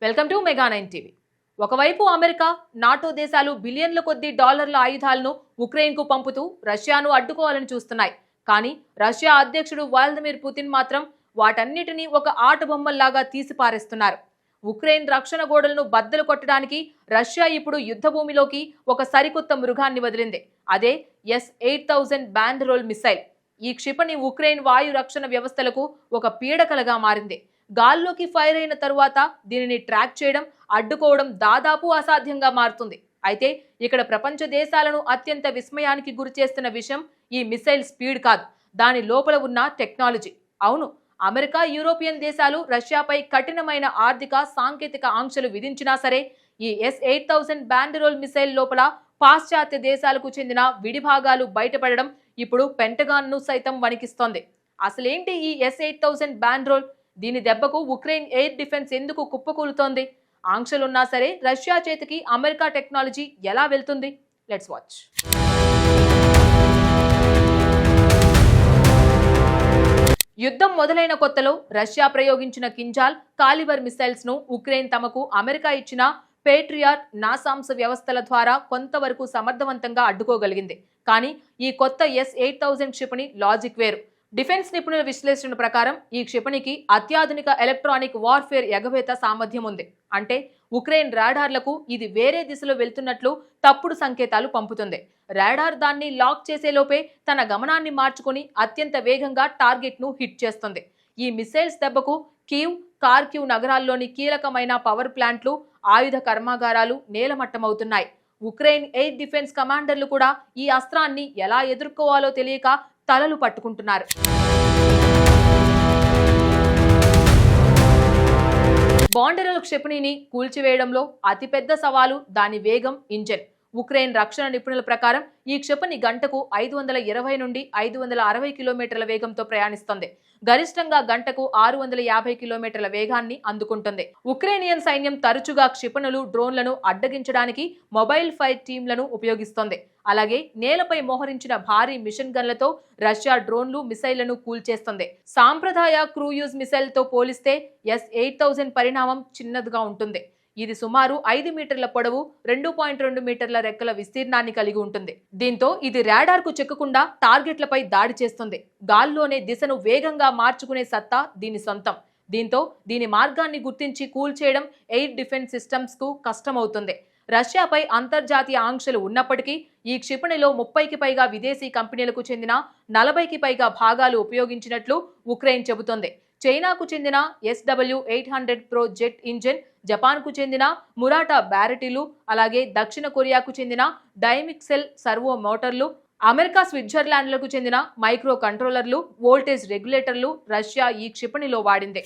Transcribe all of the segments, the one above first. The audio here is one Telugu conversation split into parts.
Welcome to mega nine TV. ఒకవైపు అమెరికా, నాటో దేశాలు బిలియన్ల కొద్దీ డాలర్ల ఆయుధాలను ఉక్రెయిన్కు పంపుతూ రష్యాను అడ్డుకోవాలని చూస్తున్నాయి. కానీ రష్యా అధ్యక్షుడు వ్లాదిమిర్ పుతిన్ మాత్రం వాటన్నిటినీ ఒక ఆట బొమ్మల్లాగా తీసిపారేస్తున్నారు. ఉక్రెయిన్ రక్షణ గోడలను బద్దలు కొట్టడానికి రష్యా ఇప్పుడు యుద్ధభూమిలోకి ఒక సరికొత్త మృగాన్ని వదిలింది. అదే S-8000 బాండెరోల్ మిసైల్. ఈ క్షిపణి ఉక్రెయిన్ వాయు రక్షణ వ్యవస్థలకు ఒక పీడకలగా మారింది. గాల్లోకి ఫైర్ అయిన తరువాత దీనిని ట్రాక్ చేయడం, అడ్డుకోవడం దాదాపు అసాధ్యంగా మారుతుంది. అయితే ఇక్కడ ప్రపంచ దేశాలను అత్యంత విస్మయానికి గురిచేస్తున్న విషయం ఈ మిసైల్ స్పీడ్ కాదు, దాని లోపల ఉన్న టెక్నాలజీ. అవును, అమెరికా, యూరోపియన్ దేశాలు రష్యాపై కఠినమైన ఆర్థిక, సాంకేతిక ఆంక్షలు విధించినా సరే ఈ S-8000 బాండెరోల్ మిసైల్ లోపల పాశ్చాత్య దేశాలకు చెందిన విడిభాగాలు బయటపడడం ఇప్పుడు పెంటగాన్ను సైతం వణికిస్తోంది. అసలేంటి ఈ S-8000 బాండెరోల్? దీని దెబ్బకు ఉక్రెయిన్ ఎయిర్ డిఫెన్స్ ఎందుకు కుప్పకూలుతోంది? ఆంక్షలున్నా సరే రష్యా చేతికి అమెరికా టెక్నాలజీ ఎలా వెళ్తుంది? Let's watch. యుద్ధం మొదలైన కొత్తలో రష్యా ప్రయోగించిన కింజాల్, కాలిబర్ మిసైల్స్ ను ఉక్రెయిన్ తమకు అమెరికా ఇచ్చిన పేట్రియాట్, నాసాంస వ్యవస్థల ద్వారా కొంతవరకు సమర్థవంతంగా అడ్డుకోగలిగింది. కానీ ఈ కొత్త S-8000 క్షిపణి లాజిక్ వేరు. డిఫెన్స్ నిపుణుల విశ్లేషణ ప్రకారం ఈ క్షిపణికి అత్యాధునిక ఎలక్ట్రానిక్ వార్ఫేర్ ఎగవేత సామర్థ్యం ఉంది. అంటే ఉక్రెయిన్ రాడార్లకు ఇది వేరే దిశలో వెళ్తున్నట్లు తప్పుడు సంకేతాలు పంపుతుంది. రాడార్ దాన్ని లాక్ చేసేలోపే తన గమనాన్ని మార్చుకుని అత్యంత వేగంగా టార్గెట్ ను హిట్ చేస్తుంది. ఈ మిసైల్స్ దెబ్బకు కీవ్, కార్కివ్ నగరాల్లోని కీలకమైన పవర్ ప్లాంట్లు, ఆయుధ కర్మాగారాలు నేలమట్టమవుతున్నాయి. ఉక్రెయిన్ ఎయిర్ డిఫెన్స్ కమాండర్లు కూడా ఈ అస్త్రాన్ని ఎలా ఎదుర్కోవాలో తెలియక తలలు పట్టుకుంటున్నారు. బాండెరోల్ క్షిపణిని కూల్చివేయడంలో అతిపెద్ద సవాలు దాని వేగం, ఇంజన్. ఉక్రెయిన్ రక్షణ నిపుణుల ప్రకారం ఈ క్షిపణి గంటకు 520 నుండి 560 కిలోమీటర్ల వేగంతో ప్రయాణిస్తుంది. గరిష్టంగా గంటకు 650 కిలోమీటర్ల వేగాన్ని అందుకుంటుంది. ఉక్రెయినియన్ సైన్యం తరచుగా క్షిపణులు, డ్రోన్లను అడ్డగించడానికి మొబైల్ ఫైర్ టీంలను ఉపయోగిస్తోంది. అలాగే నేలపై మోహరించిన భారీ మిషన్ గన్లతో రష్యా డ్రోన్లు, మిసైళ్లను కూల్చేస్తుంది. సాంప్రదాయ క్రూయూజ్ మిసైల్ తో పోలిస్తే S-8000 పరిణామం చిన్నదిగా ఉంటుంది. ఇది సుమారు 5 మీటర్ల పొడవు, 2.2 మీటర్ల రెక్కల విస్తీర్ణాన్ని కలిగి ఉంటుంది. దీంతో ఇది రాడార్ కు చెక్కకుండా టార్గెట్లపై దాడి చేస్తుంది. గాల్లోనే దిశను వేగంగా మార్చుకునే సత్తా దీని సొంతం. దీంతో దీని మార్గాన్ని గుర్తించి కూల్చేయడం ఎయిర్ డిఫెన్స్ సిస్టమ్స్ కు కష్టమవుతుంది. రష్యాపై అంతర్జాతీయ ఆంక్షలు ఉన్నప్పటికీ ఈ క్షిపణిలో 30కి పైగా విదేశీ కంపెనీలకు చెందిన 40కి పైగా భాగాలు ఉపయోగించినట్లు ఉక్రెయిన్ చెబుతోంది. చైనాకు చెందిన SW-800 ప్రో జెట్ ఇంజిన్, జపాన్కు చెందిన మురాటా బ్యారటీలు, అలాగే దక్షిణ కొరియాకు చెందిన డైమిక్సెల్ సర్వో మోటార్లు, అమెరికా, స్విట్జర్లాండ్లకు చెందిన మైక్రో కంట్రోలర్లు, వోల్టేజ్ రెగ్యులేటర్లు రష్యా ఈ క్షిపణిలో వాడింది.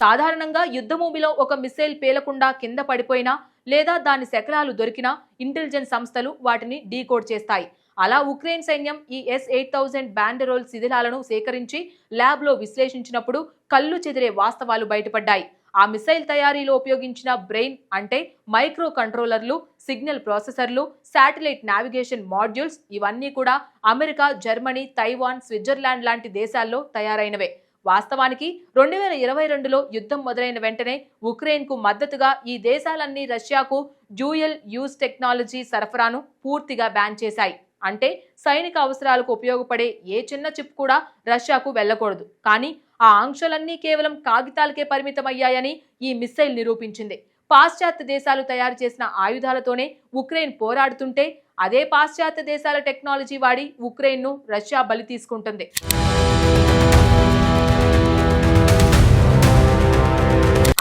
సాధారణంగా యుద్ధభూమిలో ఒక మిసైల్ పేలకుండా కింద పడిపోయినా లేదా దాని శకలాలు దొరికినా ఇంటెలిజెన్స్ సంస్థలు వాటిని డీకోడ్ చేస్తాయి. అలా ఉక్రెయిన్ సైన్యం ఈ S-8000 బాండెరోల్ శిథిలాలను సేకరించి ల్యాబ్లో విశ్లేషించినప్పుడు కళ్ళు చెదిరే వాస్తవాలు బయటపడ్డాయి. ఆ మిసైల్ తయారీలో ఉపయోగించిన బ్రెయిన్ అంటే మైక్రో కంట్రోలర్లు, సిగ్నల్ ప్రాసెసర్లు, శాటిలైట్ నావిగేషన్ మాడ్యూల్స్ ఇవన్నీ కూడా అమెరికా, జర్మనీ, తైవాన్, స్విట్జర్లాండ్ లాంటి దేశాల్లో తయారైనవే. వాస్తవానికి 2022లో యుద్ధం మొదలైన వెంటనే ఉక్రెయిన్ కు మద్దతుగా ఈ దేశాలన్నీ రష్యాకు డ్యూయల్ యూజ్ టెక్నాలజీ సరఫరాను పూర్తిగా బ్యాన్ చేశాయి. అంటే సైనిక అవసరాలకు ఉపయోగపడే ఏ చిన్న చిప్ కూడా రష్యాకు వెళ్ళకూడదు. కానీ ఆ ఆంక్షలన్నీ కేవలం కాగితాలకే పరిమితమయ్యాయని ఈ మిసైల్ నిరూపించింది. పాశ్చాత్య దేశాలు తయారు చేసిన ఆయుధాలతోనే ఉక్రెయిన్ పోరాడుతుంటే అదే పాశ్చాత్య దేశాల టెక్నాలజీ వాడి ఉక్రెయిన్ను రష్యా బలి తీసుకుంటుంది.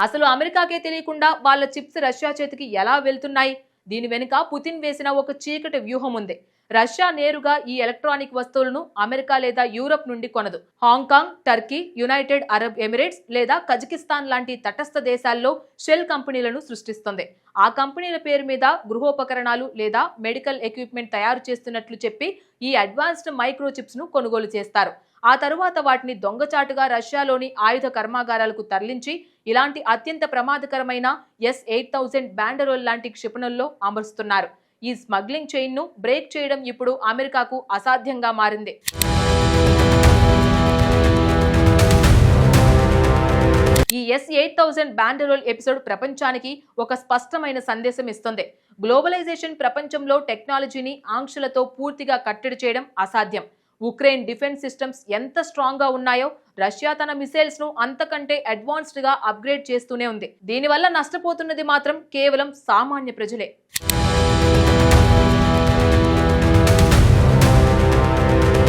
అసలు అమెరికాకే తెలియకుండా వాళ్ళ చిప్స్ రష్యా చేతికి ఎలా వెళ్తున్నాయి? దీని వెనుక పుతిన్ వేసిన ఒక చీకటి వ్యూహం ఉంది. రష్యా నేరుగా ఈ ఎలక్ట్రానిక్ వస్తువులను అమెరికా లేదా యూరప్ నుండి కొనదు. Hong Kong, Turkey, United Arab Emirates లేదా కజకిస్తాన్ లాంటి తటస్థ దేశాల్లో షెల్ కంపెనీలను సృష్టిస్తుంది. ఆ కంపెనీల పేరు మీద గృహోపకరణాలు లేదా మెడికల్ ఎక్విప్మెంట్ తయారు చేస్తున్నట్లు చెప్పి ఈ అడ్వాన్స్డ్ మైక్రో చిప్స్ ను కొనుగోలు చేస్తారు. ఆ తరువాత వాటిని దొంగచాటుగా రష్యాలోని ఆయుధ కర్మాగారాలకు తరలించి ఇలాంటి అత్యంత ప్రమాదకరమైన S-8000 బాండెరోల్ లాంటి క్షిపణుల్లో అమరుస్తున్నారు. ఈ స్మగ్లింగ్ చైన్ ను బ్రేక్ చేయడం ఇప్పుడు అమెరికాకు అసాధ్యంగా మారింది. ఈ S-8000 బాండెరోల్ ఎపిసోడ్ ప్రపంచానికి ఒక స్పష్టమైన సందేశం ఇస్తుంది. గ్లోబలైజేషన్ ప్రపంచంలో టెక్నాలజీని ఆంక్షలతో పూర్తిగా కట్టడి చేయడం అసాధ్యం. ఉక్రెయిన్ డిఫెన్స్ సిస్టమ్స్ ఎంత స్ట్రాంగ్ గా ఉన్నాయో రష్యా తన మిసైల్స్ ను అంతకంటే అడ్వాన్స్డ్ గా అప్గ్రేడ్ చేస్తూనే ఉంది. దీనివల్ల నష్టపోతున్నది మాత్రం కేవలం సామాన్య ప్రజలే.